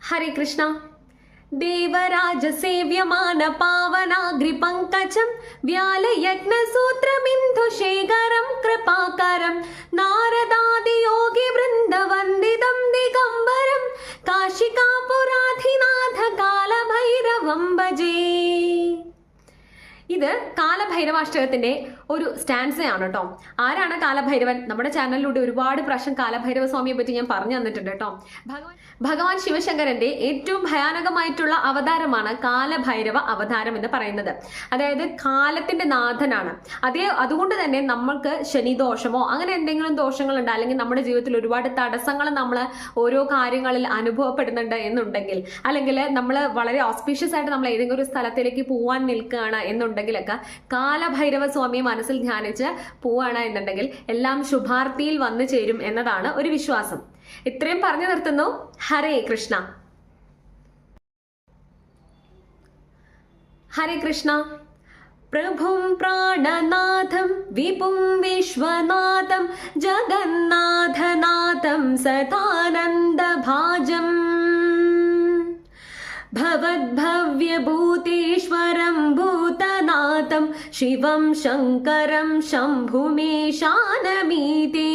ഹരേ കൃഷ്ണ. ദേവരാജ സേവ്യമാന പാവനാഗ്രിപങ്കജം വ്യാലയജ്ഞസൂത്രമിന്ദുശേഖരം കൃപാകരം നാരദാദി യോഗി വൃന്ദവന്ദിതം ദിഗംബരം കാശികാപുരാധിനാഥ കാലഭൈരവം ഭജേ. ഇത് കാലഭൈരവാഷ്ടകത്തിന്റെ ഒരു സ്റ്റാൻസയാണ് കേട്ടോ. ആരാണ് കാലഭൈരവൻ? നമ്മുടെ ചാനലിലൂടെ ഒരുപാട് പ്രാവശ്യം കാലഭൈരവ സ്വാമിയെ പറ്റി ഞാൻ പറഞ്ഞു തന്നിട്ടുണ്ട് കേട്ടോ. ഭഗവാൻ ശിവശങ്കരന്റെ ഏറ്റവും ഭയാനകമായിട്ടുള്ള അവതാരമാണ് കാലഭൈരവ അവതാരം എന്ന് പറയുന്നത്. അതായത് കാലത്തിന്റെ നാഥനാണ്. അതുകൊണ്ട് തന്നെ നമ്മൾക്ക് ശനിദോഷമോ അങ്ങനെ എന്തെങ്കിലും ദോഷങ്ങളുണ്ട്, അല്ലെങ്കിൽ നമ്മുടെ ജീവിതത്തിൽ ഒരുപാട് തടസ്സങ്ങൾ നമ്മൾ ഓരോ കാര്യങ്ങളിൽ അനുഭവപ്പെടുന്നുണ്ട് എന്നുണ്ടെങ്കിൽ, അല്ലെങ്കിൽ നമ്മൾ വളരെ ഓസ്പീഷ്യസ് ആയിട്ട് നമ്മൾ ഏതെങ്കിലും ഒരു സ്ഥലത്തിലേക്ക് പോവാൻ നിൽക്കുകയാണ് എന്നുണ്ടെങ്കിലൊക്കെ കാലഭൈരവ സ്വാമിയെ മനസ്സിൽ ധ്യാനിച്ച് പോവാണ് എന്നുണ്ടെങ്കിൽ എല്ലാം ശുഭാർത്തിയിൽ വന്നു ചേരും എന്നതാണ് ഒരു വിശ്വാസം. ഇത്രയും പറഞ്ഞു നിർത്തുന്നു. ഹരേ കൃഷ്ണ. ഹരേ കൃഷ്ണ. പ്രഭും പ്രാണനാഥം വിപും വിശ്വനാഥം ജഗന്നാഥനാഥം സദാനന്ദഭാജം ഭവദ്ഭവ്യഭൂതേശ്വരം ഭൂതനാഥം ശിവം ശങ്കരം ശംഭുമേശാനമീതേ.